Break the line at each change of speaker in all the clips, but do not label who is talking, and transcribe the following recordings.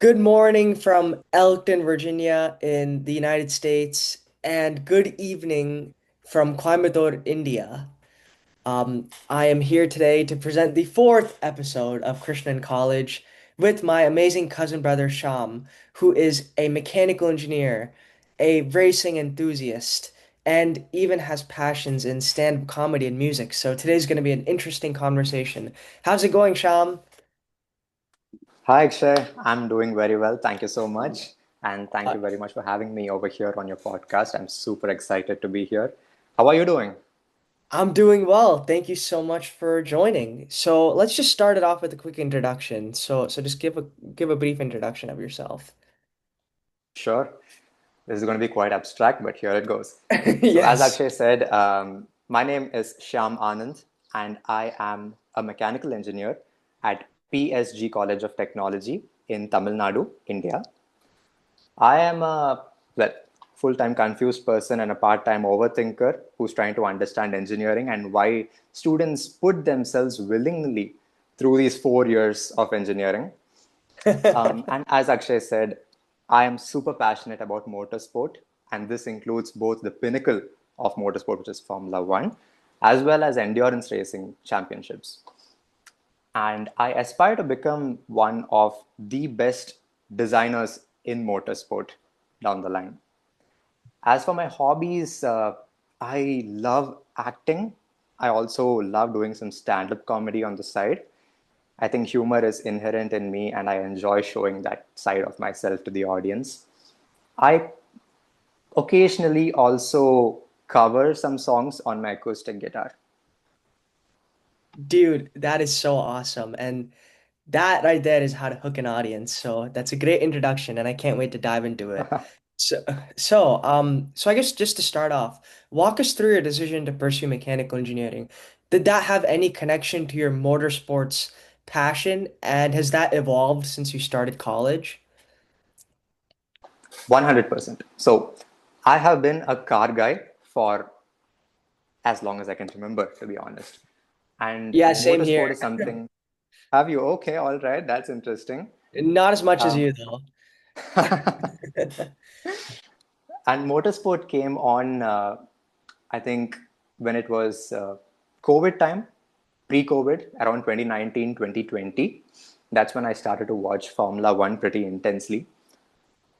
Good morning from Elkton, Virginia, in the United States, and good evening from Coimbatore, India. I am here today to present the fourth episode of Krishnan College with my amazing cousin brother Shyam, who is a mechanical engineer, a racing enthusiast, and even has passions in stand-up comedy and music. So today's going to be an interesting conversation. How's it going, Shyam?
Hi, Akshay. I'm doing very well. Thank you so much. And thank you very much for having me over here on your podcast. I'm super excited to be here. How are you doing?
I'm doing well. Thank you so much for joining. So let's just start it off with a quick introduction. So just give a brief introduction of yourself.
Sure. This is going to be quite abstract, but here it goes. So, as
Yes.
Akshay said, my name is Shyam Anand, and I am a mechanical engineer at PSG College of Technology in Tamil Nadu, India. I am a well, full-time confused person and a part-time overthinker who's trying to understand engineering and why students put themselves willingly through these 4 years of engineering. And as Akshay said, I am super passionate about motorsport, and this includes both the pinnacle of motorsport, which is Formula One, as well as endurance racing championships. And I aspire to become one of the best designers in motorsport down the line. As for my hobbies, I love acting. I also love doing some stand up comedy on the side. I think humor is inherent in me, and I enjoy showing that side of myself to the audience. I occasionally also cover some songs on my acoustic guitar.
Dude, that is so awesome. And that right there is how to hook an audience. So that's a great introduction, and I can't wait to dive into it. So, so I guess just to start off, walk us through your decision to pursue mechanical engineering. Did that have any connection to your motorsports passion, and has that evolved since you started college?
100%. So I have been a car guy for as long as I can remember, to be honest. And
Yeah, same
motorsport
here.
is something. Have you? Okay, all right, that's interesting.
Not as much as
Um,
you though.
and motorsport came on, I think, when it was COVID time, pre-COVID, around 2019, 2020. That's when I started to watch Formula One pretty intensely.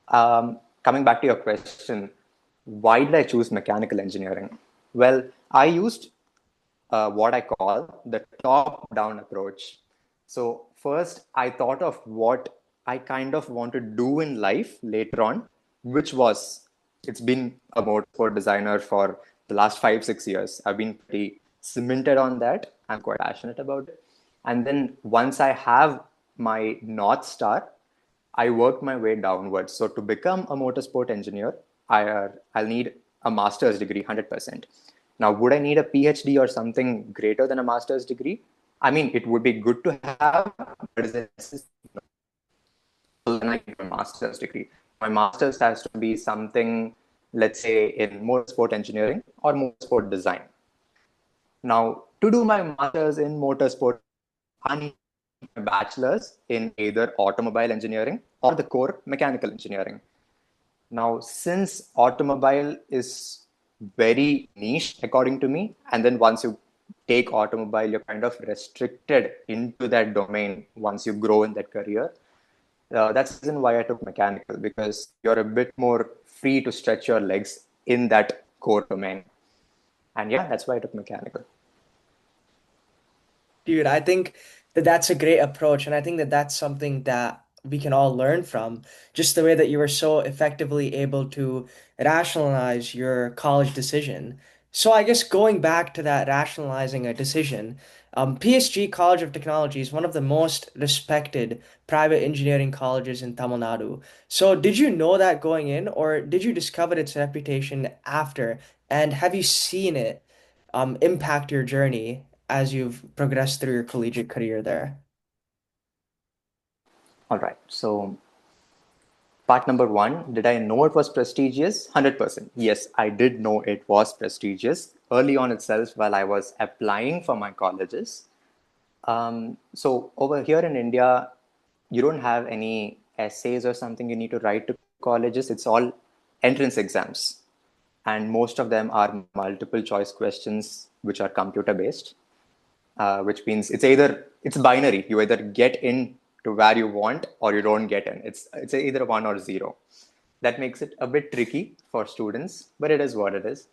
Coming back to your question, why did I choose mechanical engineering? Well, I used what I call the top down approach. So, first, I thought of what I kind of want to do in life later on, which was it's been a motorsport designer for the last 5, 6 years. I've been pretty cemented on that. I'm quite passionate about it. And then once I have my North Star, I worked my way downwards. So to become a motorsport engineer, I'll need a master's degree, 100%. Now, would I need a PhD or something greater than a master's degree? I mean, it would be good to have, but is it necessary? Then I get a master's degree. My master's has to be something, let's say, in motorsport engineering or motorsport design. Now, to do my master's in motorsport, I need a bachelor's in either automobile engineering or the core mechanical engineering. Now, since automobile is very niche, according to me, and then once you take automobile, you're kind of restricted into that domain once you grow in that career. That's the reason why I took mechanical because you're a bit more free to stretch your legs in that core domain. And yeah, that's why I took mechanical.
Dude, I think that that's a great approach, and I think that that's something that we can all learn from. Just the way that you were so effectively able to rationalize your college decision. So I guess going back to that rationalizing a decision, PSG College of Technology is one of the most respected private engineering colleges in Tamil Nadu. So did you know that going in, or did you discover its reputation after? And have you seen it impact your journey as you've progressed through your collegiate career there?
All right. So part number one, did I know it was prestigious? 100%. Yes, I did know it was prestigious early on itself while I was applying for my colleges. So over here in India, you don't have any essays or something you need to write to colleges. It's all entrance exams, and most of them are multiple choice questions which are computer based, which means it's binary. You either get in to where you want or you don't get in. It's either one or zero. That makes it a bit tricky for students, but it is what it is.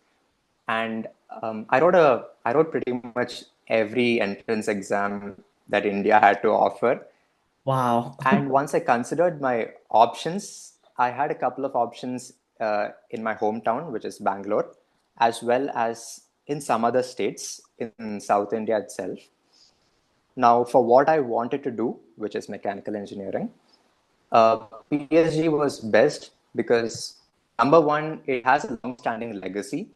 And I wrote pretty much every entrance exam that India had to offer.
Wow.
And once I considered my options, I had a couple of options in my hometown, which is Bangalore, as well as in some other states in South India itself. Now, for what I wanted to do, which is mechanical engineering, PSG was best because number one, it has a long-standing legacy.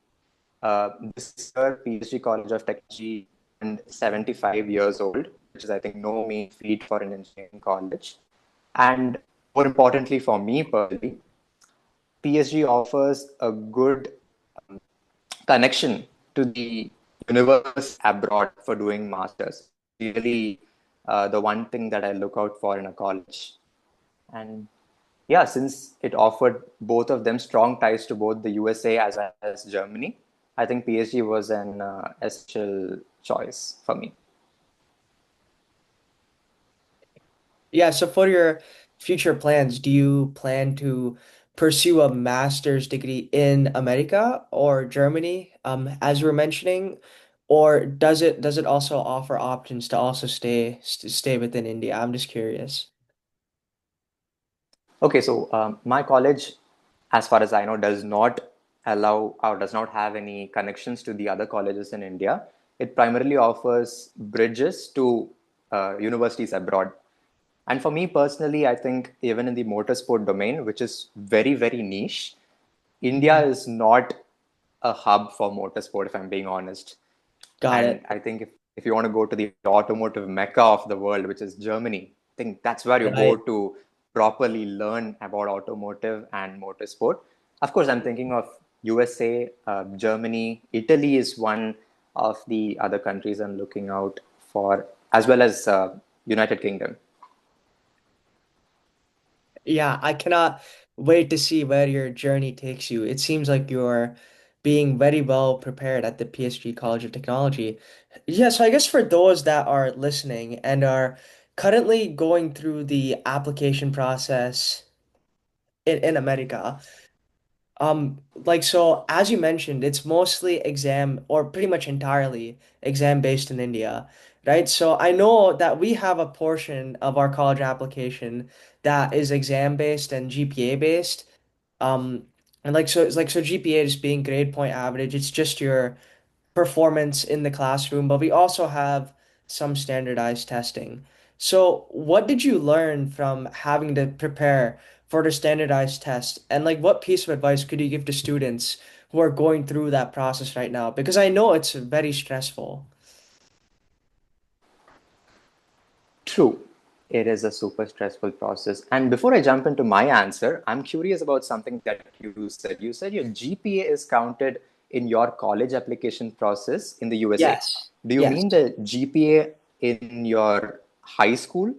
This year, PSG College of Technology and 75 years old, which is, I think, no mean feat for an engineering college. And more importantly, for me personally, PSG offers a good connection to the universe abroad for doing masters. Really, the one thing that I look out for in a college. And yeah, since it offered both of them strong ties to both the USA as well as Germany, I think PSG was an essential choice for me.
Yeah, so for your future plans, do you plan to pursue a master's degree in America or Germany, as you were mentioning, or does it also offer options to also stay within India? I'm just curious.
Okay, so my college, as far as I know, does not allow or does not have any connections to the other colleges in India. It primarily offers bridges to universities abroad. And for me personally, I think even in the motorsport domain, which is very, very niche, India
Mhm.
is not a hub for motorsport, if I'm being honest.
Got
And
it.
I think if you want to go to the automotive mecca of the world, which is Germany, I think that's where you go
Right.
to properly learn about automotive and motorsport. Of course, I'm thinking of USA, Germany, Italy is one of the other countries I'm looking out for, as well as United Kingdom.
Yeah, I cannot wait to see where your journey takes you. It seems like you're being very well prepared at the PSG College of Technology. Yeah, so I guess for those that are listening and are currently going through the application process in America, like so as you mentioned, it's mostly exam or pretty much entirely exam based in India, right? So I know that we have a portion of our college application that is exam based and GPA based. Um, and like so it's like so GPA just being grade point average, it's just your performance in the classroom, but we also have some standardized testing. So, what did you learn from having to prepare for the standardized test? And like what piece of advice could you give to students who are going through that process right now? Because I know it's very stressful.
True. It is a super stressful process. And before I jump into my answer, I'm curious about something that you said. You said your GPA is counted in your college application process in the USA.
Yes.
Do you
Yes.
mean the GPA in your high school?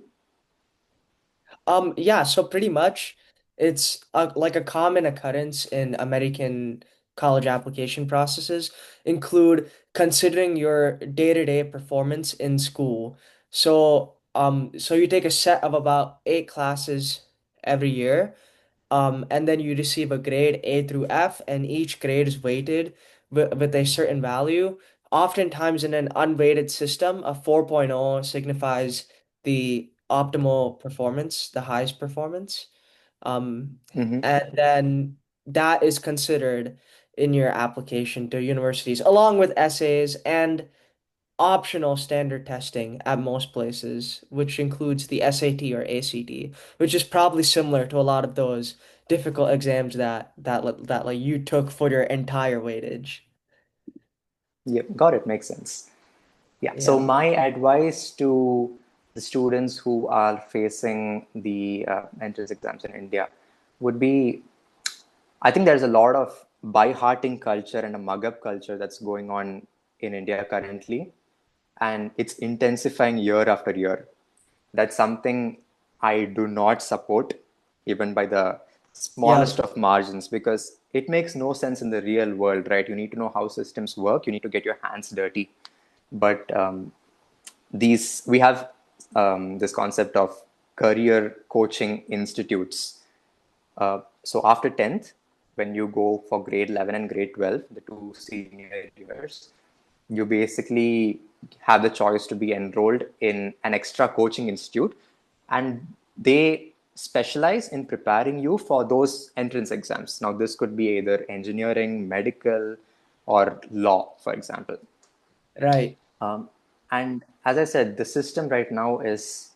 Yeah, so pretty much it's like a common occurrence in American college application processes include considering your day-to-day performance in school. So you take a set of about 8 classes every year, and then you receive a grade A through F, and each grade is weighted with a certain value. Oftentimes, in an unweighted system, a 4.0 signifies the optimal performance, the highest performance. Um,
Mm-hmm.
and then that is considered in your application to universities, along with essays and optional standard testing at most places, which includes the SAT or ACT, which is probably similar to a lot of those difficult exams that like you took for your entire weightage.
Yep, got it. Makes sense. Yeah. So
Yeah.
my advice to the students who are facing the entrance exams in India would be I think there's a lot of by-hearting culture and a mug-up culture that's going on in India currently, and it's intensifying year after year. That's something I do not support. even by the
Yeah,
smallest of margins, because it makes no sense in the real world, right? You need to know how systems work. You need to get your hands dirty. But these we have this concept of career coaching institutes. So after 10th, when you go for grade 11 and grade 12, the two senior years, you basically have the choice to be enrolled in an extra coaching institute, and they specialize in preparing you for those entrance exams. Now, this could be either engineering, medical, or law, for example.
right.
Um, and as I said, the system right now is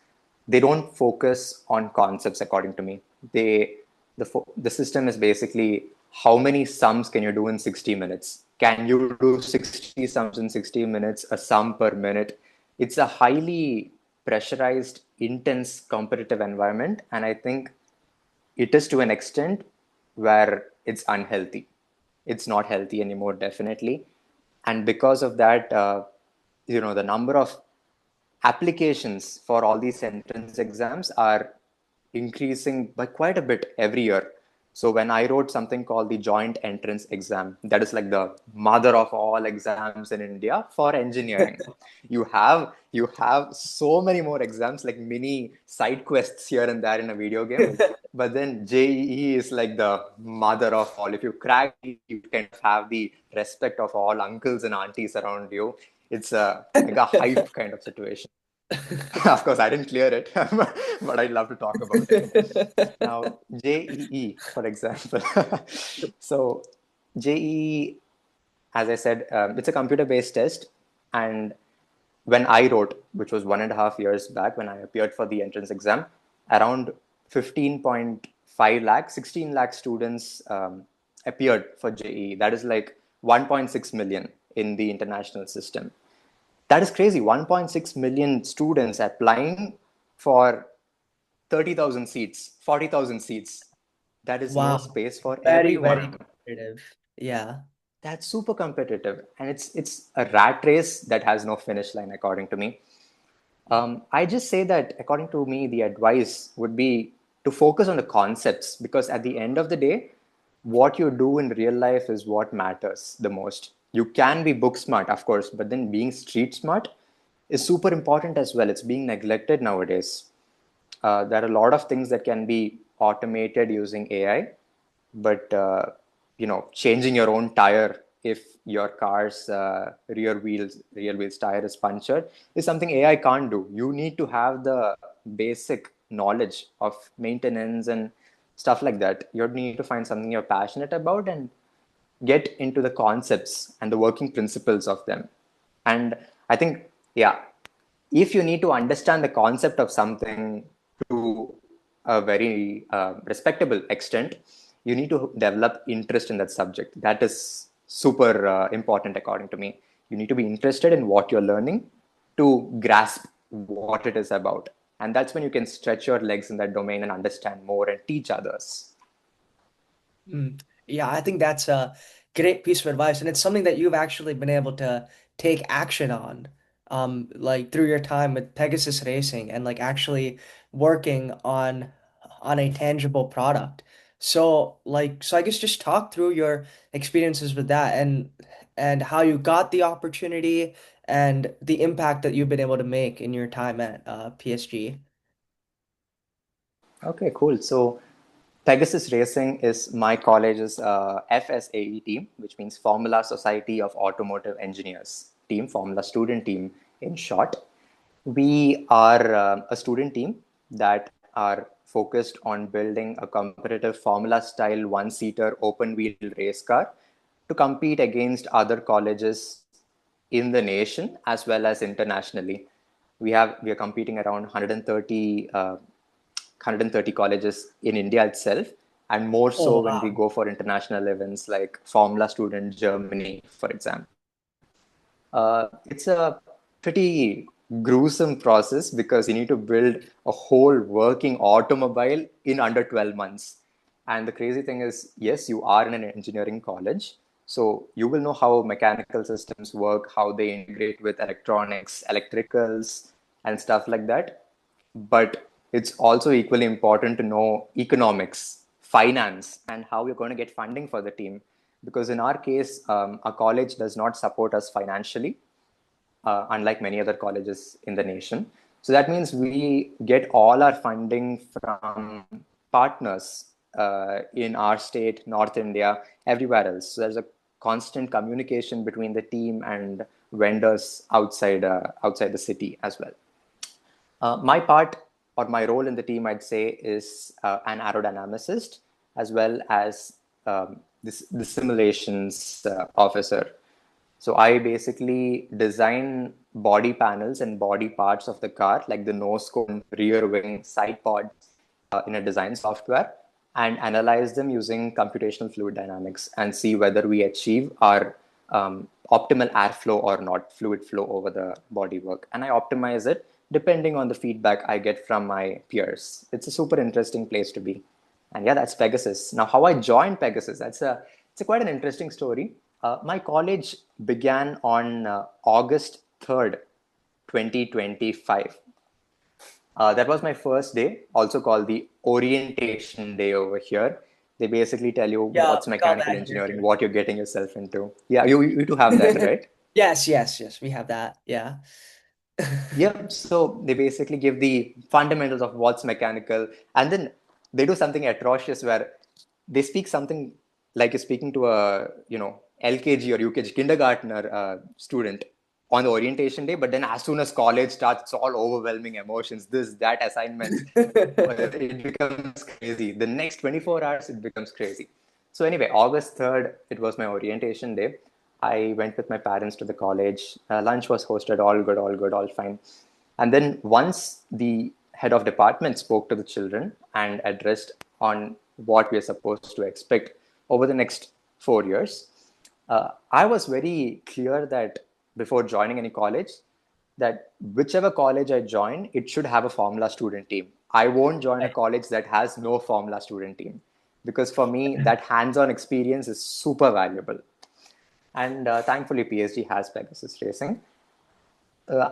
they don't focus on concepts according to me. The system is basically how many sums can you do in 60 minutes? Can you do 60 sums in 60 minutes, a sum per minute? It's a highly pressurized, intense competitive environment. And I think it is to an extent where it's unhealthy. It's not healthy anymore, definitely. And because of that, the number of applications for all these entrance exams are increasing by quite a bit every year. So when I wrote something called the joint entrance exam, that is like the mother of all exams in India for engineering. You have so many more exams, like mini side quests here and there in a video game. But then JEE is like the mother of all. If you crack it, you kind of have the respect of all uncles and aunties around you. It's a mega hype kind of situation. Of course, I didn't clear it, but I'd love to talk about it. Now, JEE, for example. So, JEE, as I said, it's a computer based test. And when I wrote, which was 1.5 years back when I appeared for the entrance exam, around 15.5 lakh, 16 lakh students appeared for JEE. That is like 1.6 million in the international system. That is crazy. 1.6 million students applying for 30,000 seats, 40,000 seats. That is no
Wow.
space for
Very, very
everyone.
competitive. Yeah.
That's super competitive. And it's a rat race that has no finish line, according to me. I just say that, according to me, the advice would be to focus on the concepts, because at the end of the day, what you do in real life is what matters the most. You can be book smart, of course, but then being street smart is super important as well. It's being neglected nowadays. There are a lot of things that can be automated using AI, but changing your own tire if your car's rear wheels tire is punctured is something AI can't do. You need to have the basic knowledge of maintenance and stuff like that. You need to find something you're passionate about and get into the concepts and the working principles of them. And I think, yeah, if you need to understand the concept of something to a very respectable extent, you need to develop interest in that subject. That is super important, according to me. You need to be interested in what you're learning to grasp what it is about. And that's when you can stretch your legs in that domain and understand more and teach others.
Mm. Yeah, I think that's a great piece of advice, and it's something that you've actually been able to take action on, like through your time with Pegasus Racing and like actually working on a tangible product. So I guess just talk through your experiences with that and how you got the opportunity and the impact that you've been able to make in your time at PSG.
Okay, cool. So Pegasus Racing is my college's FSAE team, which means Formula Society of Automotive Engineers team, Formula Student Team in short. We are a student team that are focused on building a competitive Formula style one seater open wheel race car to compete against other colleges in the nation as well as internationally. We are competing around 130 colleges in India itself, and more
Oh,
so when we
wow.
go for international events like Formula Student Germany, for example. It's a pretty gruesome process because you need to build a whole working automobile in under 12 months. And the crazy thing is, yes, you are in an engineering college. So you will know how mechanical systems work, how they integrate with electronics, electricals, and stuff like that. But it's also equally important to know economics, finance, and how you're going to get funding for the team. Because in our case, our college does not support us financially, unlike many other colleges in the nation. So that means we get all our funding from partners in our state, North India, everywhere else. So there's a constant communication between the team and vendors outside the city as well. My part or my role in the team, I'd say, is an aerodynamicist as well as the simulations officer. So I basically design body panels and body parts of the car, like the nose cone, rear wing, side pod, in a design software, and analyze them using computational fluid dynamics and see whether we achieve our optimal airflow or not, fluid flow over the bodywork. And I optimize it depending on the feedback I get from my peers. It's a super interesting place to be. And yeah, that's Pegasus. Now, how I joined Pegasus, it's a quite an interesting story. My college began on August 3rd, 2025. That was my first day, also called the orientation day over here. They basically tell you
Yeah,
what's
we call
mechanical
that here
engineering,
too.
what you're getting yourself into. Yeah, you do have that, right?
Yes, yes, yes. We have that. Yeah.
Yep. So they basically give the fundamentals of what's mechanical, and then they do something atrocious where they speak something like you're speaking to a LKG or UKG kindergartner student on the orientation day, but then as soon as college starts, it's all overwhelming emotions, this, that, assignments. It becomes crazy. The next 24 hours, it becomes crazy. So anyway, August 3rd, it was my orientation day. I went with my parents to the college. Lunch was hosted, all good, all good, all fine. And then once the head of department spoke to the children and addressed on what we are supposed to expect over the next 4 years, I was very clear that before joining any college, that whichever college I join, it should have a Formula student team. I won't join a
Right.
college that has no Formula student team because for me, that hands on experience is super valuable. And thankfully, PSG has Pegasus Racing.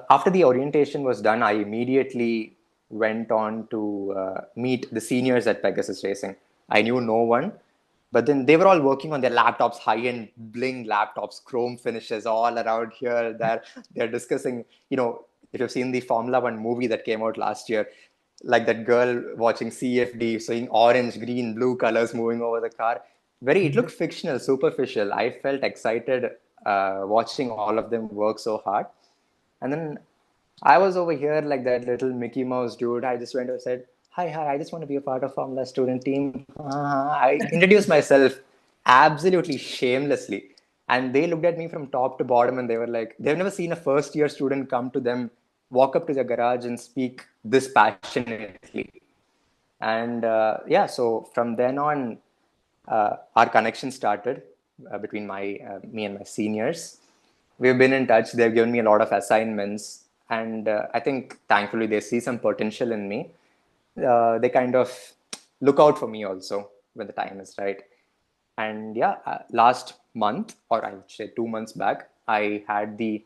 After the orientation was done, I immediately went on to meet the seniors at Pegasus Racing. I knew no one, but then they were all working on their laptops, high-end bling laptops, chrome finishes all around here. They're discussing, if you've seen the Formula One movie that came out last year, like that girl watching CFD, seeing orange, green, blue colors moving over the car. It
Mhm.
looked fictional, superficial. I felt excited watching all of them work so hard. And then I was over here like that little Mickey Mouse dude. I just went and said, "Hi, hi, I just want to be a part of Formula student team." I introduced myself absolutely shamelessly. And they looked at me from top to bottom and they were like, they've never seen a first year student come to them, walk up to their garage and speak this passionately. And yeah, so from then on, our connection started between me and my seniors. We've been in touch. They've given me a lot of assignments, and I think thankfully they see some potential in me. They kind of look out for me also when the time is right. And yeah, last month, or I would say 2 months back, I had the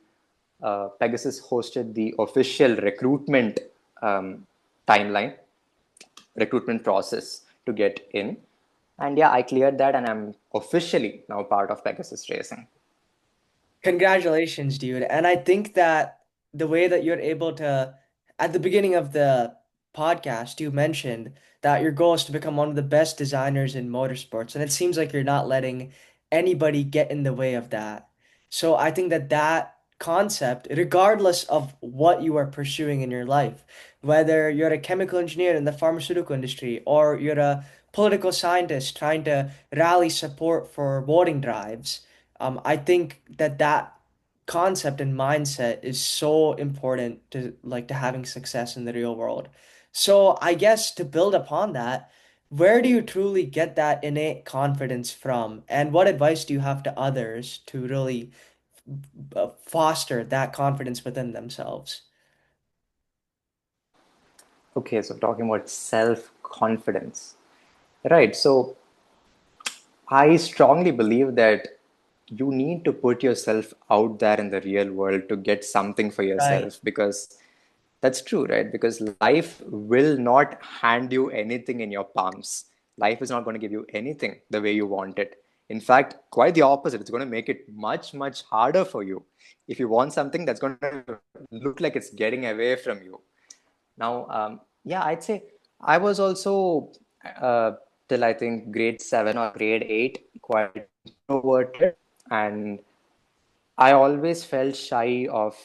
Pegasus hosted the official recruitment um, timeline, recruitment process to get in. And yeah, I cleared that and I'm officially now part of Pegasus Racing.
Congratulations, dude. And I think that the way that you're able to, at the beginning of the podcast, you mentioned that your goal is to become one of the best designers in motorsports. And it seems like you're not letting anybody get in the way of that. So I think that that concept, regardless of what you are pursuing in your life, whether you're a chemical engineer in the pharmaceutical industry or you're a political scientist trying to rally support for voting drives, I think that that concept and mindset is so important to like to having success in the real world. So I guess to build upon that, where do you truly get that innate confidence from? And what advice do you have to others to really foster that confidence within themselves?
Okay, so talking about self confidence. Right. So I strongly believe that you need to put yourself out there in the real world to get something for
Right.
yourself because That's true, right? Because life will not hand you anything in your palms. Life is not going to give you anything the way you want it. In fact, quite the opposite. It's going to make it much, much harder for you. If you want something that's going to look like it's getting away from you. Now, yeah, I'd say I was also till I think grade 7 or grade 8 quite introverted, and I always felt shy of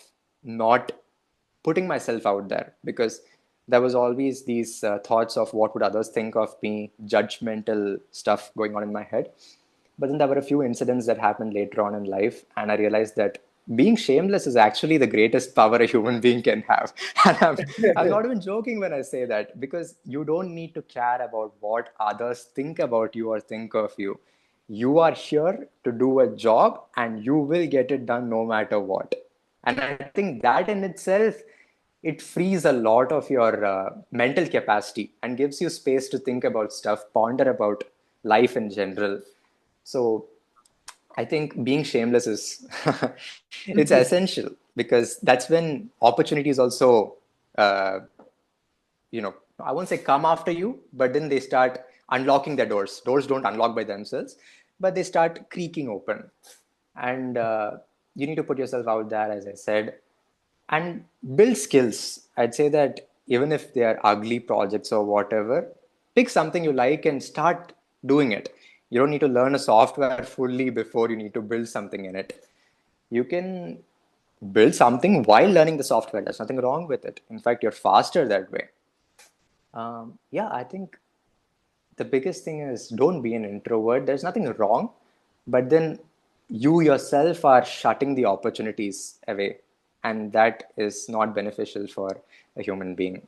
not putting myself out there because there was always these thoughts of what would others think of me, judgmental stuff going on in my head. But then there were a few incidents that happened later on in life, and I realized that being shameless is actually the greatest power a human being can have. And I'm not even joking when I say that, because you don't need to care about what others think about you or think of you. You are here to do a job and you will get it done no matter what. And I think that in itself, it frees a lot of your mental capacity and gives you space to think about stuff, ponder about life in general. So I think being shameless is it's essential, because that's when opportunities also uh, I won't say come after you, but then they start unlocking their doors. Doors don't unlock by themselves, but they start creaking open. And you need to put yourself out there, as I said, and build skills. I'd say that even if they are ugly projects or whatever, pick something you like and start doing it. You don't need to learn a software fully before you need to build something in it. You can build something while learning the software. There's nothing wrong with it. In fact, you're faster that way. Yeah, I think the biggest thing is don't be an introvert. There's nothing wrong, but then you yourself are shutting the opportunities away, and that is not beneficial for a human being,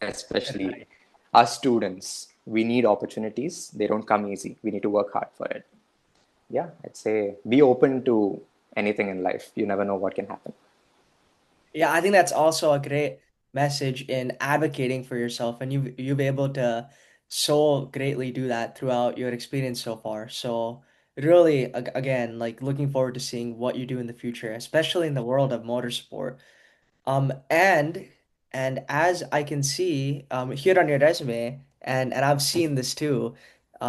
especially us students. We need opportunities. They don't come easy. We need to work hard for it. Yeah, I'd say be open to anything in life. You never know what can happen.
Yeah, I think that's also a great message in advocating for yourself, and you've able to so greatly do that throughout your experience so far. So really, again, like looking forward to seeing what you do in the future, especially in the world of motorsport. Um, and and as I can see here on your resume, and I've seen this too,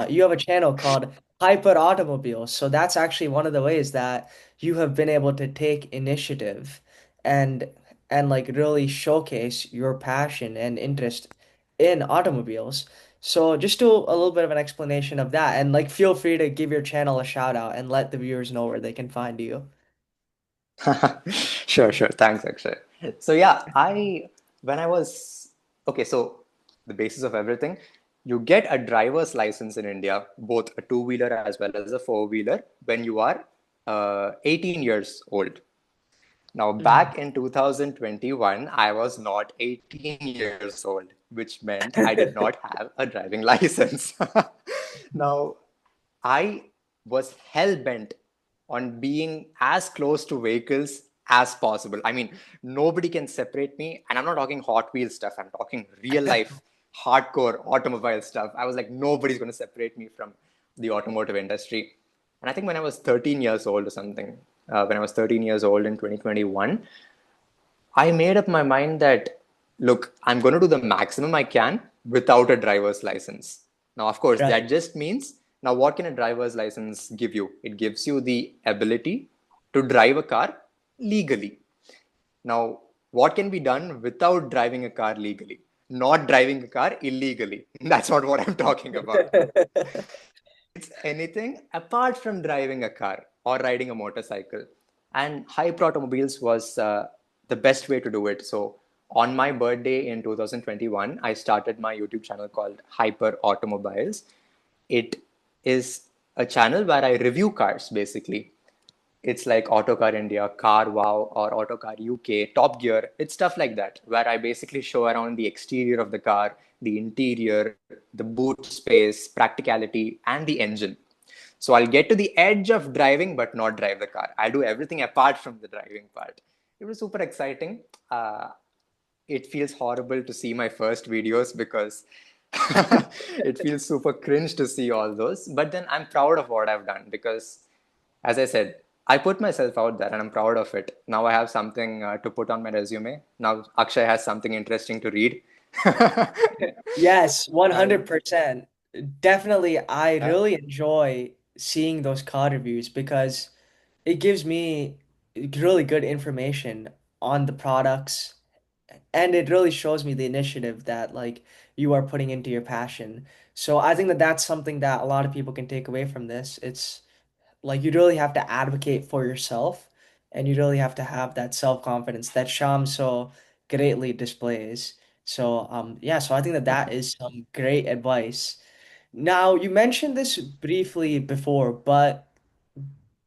you have a channel called Hyper Automobile. So that's actually one of the ways that you have been able to take initiative and and like really showcase your passion and interest in automobiles. So just do a little bit of an explanation of that, and like feel free to give your channel a shout out and let the viewers know where they can find you.
Sure, sure. Thanks, Akshay. So yeah, when I was okay, so the basis of everything, you get a driver's license in India, both a two-wheeler as well as a four-wheeler, when you are 18 years old. Now,
Mhm.
back in 2021, I was not 18 years old, which meant I did not have a driving license. Now, I was hell bent on being as close to vehicles as possible. I mean, nobody can separate me. And I'm not talking Hot Wheels stuff, I'm talking real life, hardcore automobile stuff. I was like, nobody's going to separate me from the automotive industry. And I think when I was 13 years old or something, when I was 13 years old in 2021, I made up my mind that, look, I'm going to do the maximum I can without a driver's license. Now, of course,
Right.
that just means now what can a driver's license give you? It gives you the ability to drive a car legally. Now, what can be done without driving a car legally? Not driving a car illegally. That's not what I'm talking about. It's anything apart from driving a car or riding a motorcycle. And hyper automobiles was the best way to do it. So on my birthday in 2021, I started my YouTube channel called Hyper Automobiles. It is a channel where I review cars basically. It's like Autocar India, Car Wow, or Autocar UK, Top Gear. It's stuff like that, where I basically show around the exterior of the car, the interior, the boot space, practicality, and the engine. So I'll get to the edge of driving, but not drive the car. I'll do everything apart from the driving part. It was super exciting. It feels horrible to see my first videos because it feels super cringe to see all those. But then I'm proud of what I've done because, as I said, I put myself out there and I'm proud of it. Now I have something to put on my resume. Now Akshay has something interesting to read.
Yes,
And
100%. Definitely, I
yeah.
really enjoy seeing those car reviews because it gives me really good information on the products, and it really shows me the initiative that like you are putting into your passion. So I think that that's something that a lot of people can take away from this. It's like you really have to advocate for yourself, and you really have to have that self-confidence that Sham so greatly displays. So yeah, so I think that that is some great advice. Now, you mentioned this briefly before, but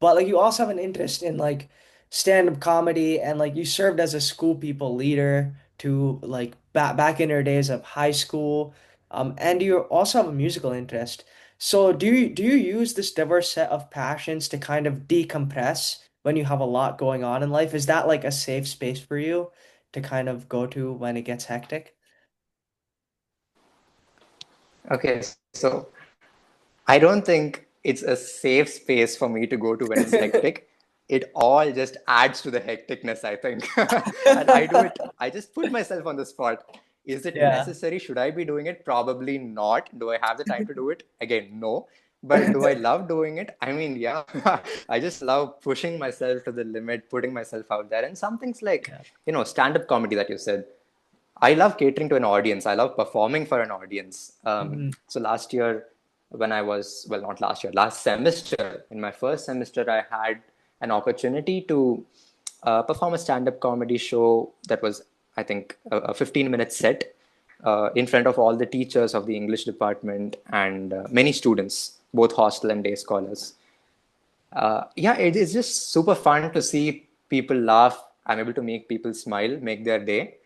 like you also have an interest in like stand-up comedy, and like you served as a school people leader to like back in your days of high school. And you also have a musical interest. So do you use this diverse set of passions to kind of decompress when you have a lot going on in life? Is that like a safe space for you to kind of go to when it gets hectic?
Okay, so I don't think it's a safe space for me to go to when it's hectic. It all just adds to the hecticness, I think. And I do it, I just put myself on the spot. Is it
Yeah.
necessary? Should I be doing it? Probably not. Do I have the time to do it? Again, no. But do I love doing it? I mean, yeah. I just love pushing myself to the limit, putting myself out there. And some things like,
Yeah.
stand up comedy that you said. I love catering to an audience. I love performing for an audience.
Mhm.
So last year, when I was, well, not last year, last semester, in my first semester, I had an opportunity to perform a stand up comedy show that was, I think, a 15-minute set in front of all the teachers of the English department and many students, both hostel and day scholars. Yeah, it is just super fun to see people laugh. I'm able to make people smile, make their day.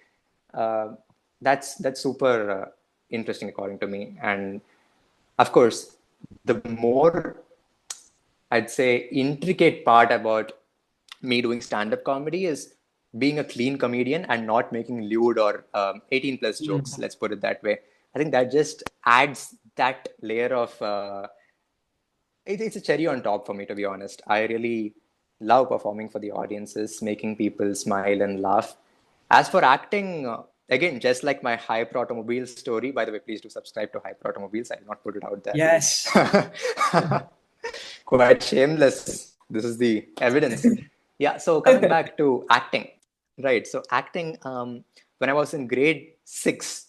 Uh, that's super interesting according to me. And of course, the more I'd say intricate part about me doing stand-up comedy is being a clean comedian and not making lewd or 18 plus jokes.
Mhm.
Let's put it that way. I think that just adds that layer of it's a cherry on top for me, to be honest. I really love performing for the audiences, making people smile and laugh. As for acting, again, just like my Hype Automobiles story, by the way, please do subscribe to Hype Automobiles. I'll not put it out there.
Yes.
Quite shameless. This is the evidence. Yeah, so coming back to acting, right? So, acting, when I was in grade six,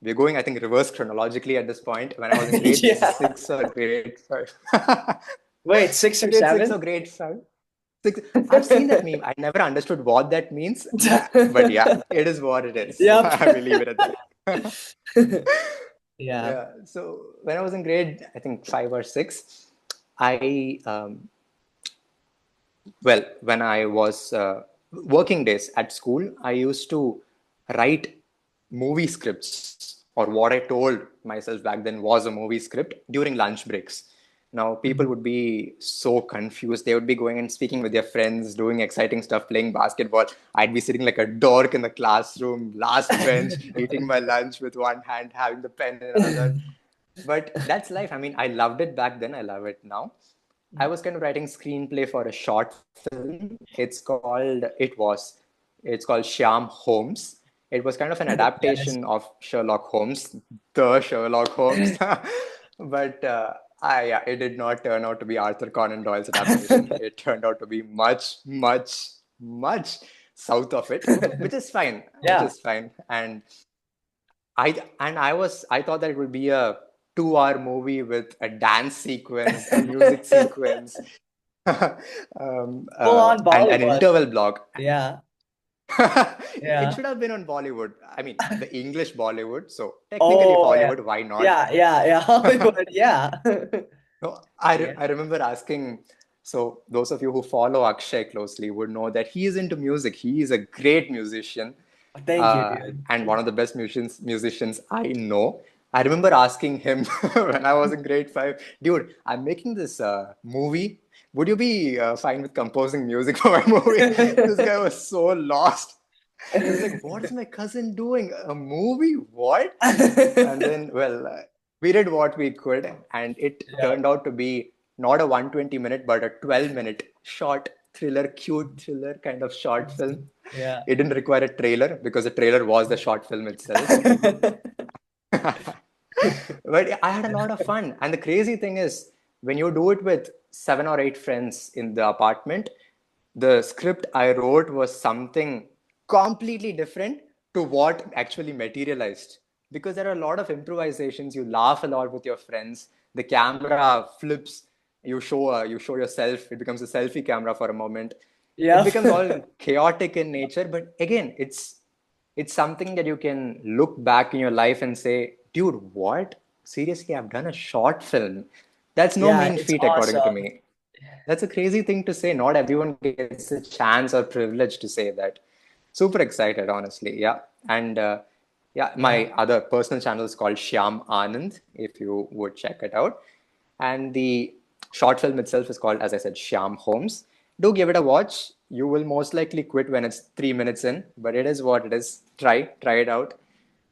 we're going, I think, reverse chronologically at this point. When I was in grade
Yeah.
six or grade five,
Wait, six or
grade six
seven?
or grade five, six. I've seen that meme. I never understood what that means, but yeah, it is what it is.
Yep.
I will leave it at that.
Yeah.
Yeah. So when I was in grade, I think five or six, I well, when I was working days at school, I used to write movie scripts, or what I told myself back then was a movie script during lunch breaks. Now, people
Mhm.
would be so confused. They would be going and speaking with their friends, doing exciting stuff, playing basketball. I'd be sitting like a dork in the classroom, last bench, eating my lunch with one hand, having the pen in another. But that's life. I mean, I loved it back then. I love it now. I was kind of writing screenplay for a short film. It's called Shyam Holmes. It was kind of an
Yes.
adaptation of Sherlock Holmes, the Sherlock Holmes. But yeah, it did not turn out to be Arthur Conan Doyle's adaptation. It turned out to be much, much, much south of it, which is fine, which
Yeah.
is fine. I thought that it would be a 2 hour movie with a dance sequence, a music sequence,
Full on
and an
Bollywood.
interval block.
Yeah.
It
Yeah.
should have been on Bollywood. I mean, the English Bollywood. So technically
Oh, yeah.
Hollywood. Why not?
Yeah, yeah, yeah. Hollywood. Yeah.
No,
Yeah.
I remember asking. So those of you who follow Akshay closely would know that he is into music. He is a great musician,
Thank you, dude.
and one of the best musicians I know. I remember asking him when I was in grade five, dude, I'm making this movie. Would you be fine with composing music for my movie? This guy was so lost. He's like, what is my cousin doing? A movie? What? And then, well, we did what we could, and it
Yeah.
turned out to be not a 120-minute, but a 12-minute short. thriller, cute thriller kind of short film.
Yeah.
It didn't require a trailer because the trailer was the short film itself. But I had a lot of fun. And the crazy thing is, when you do it with 7 or 8 friends in the apartment, the script I wrote was something completely different to what actually materialized. Because there are a lot of improvisations. You laugh a lot with your friends. The camera flips. You show yourself. It becomes a selfie camera for a moment. It becomes all
Yep.
chaotic in nature. But again, it's something that you can look back in your life and say, dude, what? Seriously, I've done a short film. That's no
Yeah,
mean
it's
feat, according to
awesome.
me. That's a crazy thing to say. Not everyone gets a chance or privilege to say that. Super excited, honestly. Yeah. And yeah,
Yeah.
my other personal channel is called Shyam Anand, if you would check it out. And the short film itself is called, as I said, Shyam Holmes. Do give it a watch. You will most likely quit when it's 3 minutes in, but it is what it is. Try it out.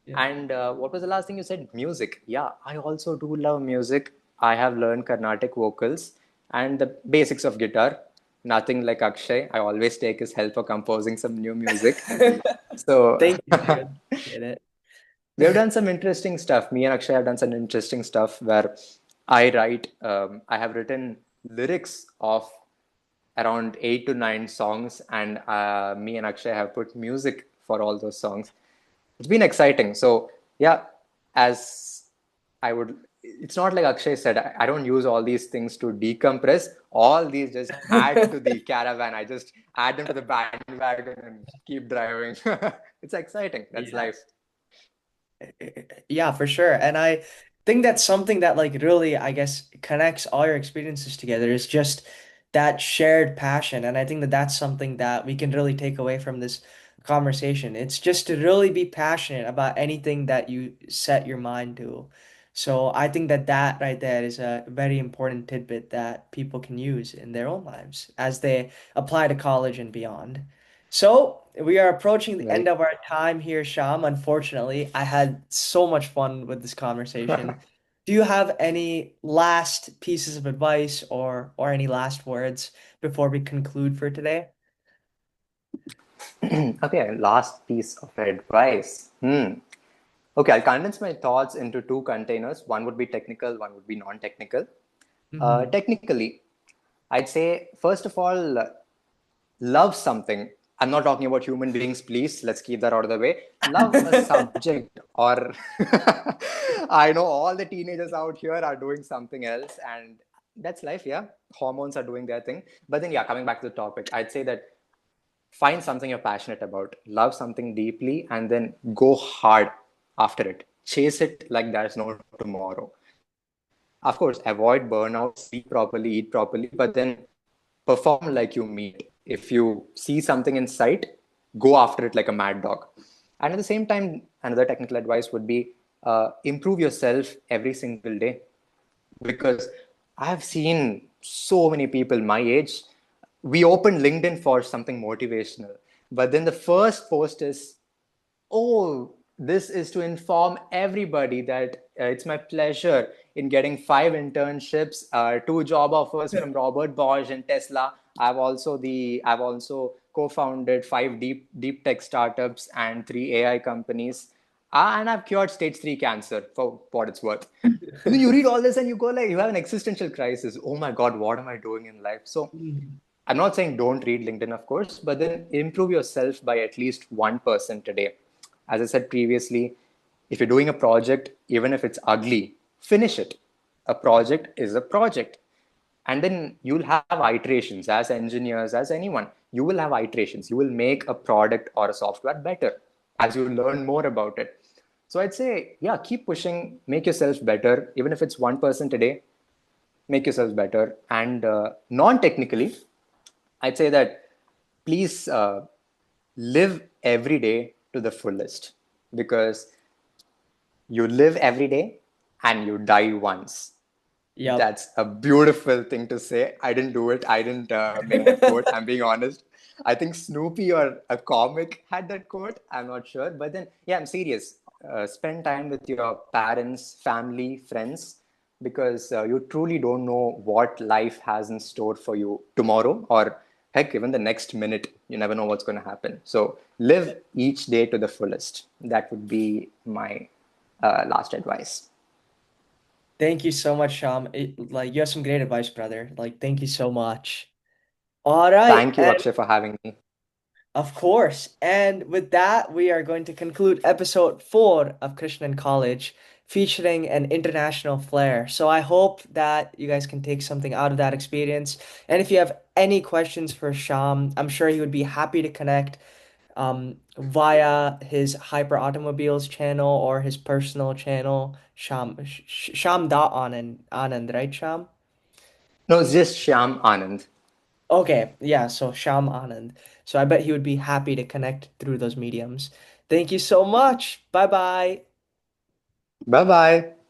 Yeah.
And what was the last thing you said? Music. Yeah, I also do love music. I have learned Carnatic vocals and the basics of guitar. Nothing like Akshay. I always take his help for composing some new music. So
Thank you, dude. Get it.
we have done some interesting stuff. Me and Akshay have done some interesting stuff where I have written lyrics of around 8 to 9 songs, and me and Akshay have put music for all those songs. It's been exciting. So, yeah, as I would, it's not like Akshay said, I don't use all these things to decompress. All these just add to the caravan. I just add them to the bandwagon and keep driving. It's exciting. That's
Yeah.
life.
Yeah, for sure. And I think that's something that like really, I guess, connects all your experiences together is just that shared passion. And I think that that's something that we can really take away from this conversation. It's just to really be passionate about anything that you set your mind to. So I think that that right there is a very important tidbit that people can use in their own lives as they apply to college and beyond. So we are approaching the end
Right.
of our time here, Sham. Unfortunately, I had so much fun with this conversation. Do you have any last pieces of advice or any last words before we conclude for today?
Okay, last piece of advice. Okay, I'll condense my thoughts into two containers. One would be technical, one would be non-technical.
Hmm.
Technically, I'd say, first of all, love something. I'm not talking about human beings, please. Let's keep that out of the way. Love a subject, or I know all the teenagers out here are doing something else, and that's life, yeah. Hormones are doing their thing. But then, yeah, coming back to the topic, I'd say that find something you're passionate about, love something deeply, and then go hard after it. Chase it like there's no tomorrow. Of course, avoid burnout, sleep properly, eat properly, but then perform like you mean it. If you see something in sight, go after it like a mad dog. And at the same time, another technical advice would be improve yourself every single day, because I've seen so many people my age. We opened LinkedIn for something motivational, but then the first post is, oh, this is to inform everybody that it's my pleasure in getting 5 internships, 2 job offers from Robert Bosch and Tesla. I've also co-founded 5 deep tech startups and 3 AI companies, and I've cured stage 3 cancer for what it's worth. And then you read all this and you go like, you have an existential crisis. Oh my God, what am I doing in life? So
Mhm.
I'm not saying don't read LinkedIn, of course, but then improve yourself by at least 1% a day. As I said previously, if you're doing a project, even if it's ugly, finish it. A project is a project. And then you'll have iterations as engineers, as anyone. You will have iterations. You will make a product or a software better as you learn more about it. So I'd say, yeah, keep pushing, make yourself better, even if it's 1% a day, make yourselves better. And non-technically, I'd say that please live every day to the fullest, because you live every day and you die once.
Yep.
That's a beautiful thing to say. I didn't do it. I didn't make that quote. I'm being honest. I think Snoopy or a comic had that quote. I'm not sure. But then, yeah, I'm serious. Spend time with your parents, family, friends, because you truly don't know what life has in store for you tomorrow or heck, even the next minute, you never know what's going to happen. So live each day to the fullest. That would be my last advice.
Thank you so much, Sham. Like you have some great advice, brother. Like thank you so much. All right,
Thank you,
and
Akshay, for having me.
of course. And with that, we are going to conclude episode 4 of Krishnan College, featuring an international flair. So I hope that you guys can take something out of that experience. And if you have any questions for Sham, I'm sure he would be happy to connect via his Hyper Automobiles channel or his personal channel, Sham dot Anand, right, Sham?
No, it's just Shyam Anand.
Okay, yeah, so Shyam Anand. So I bet he would be happy to connect through those mediums. Thank you so much. Bye bye.
Bye bye.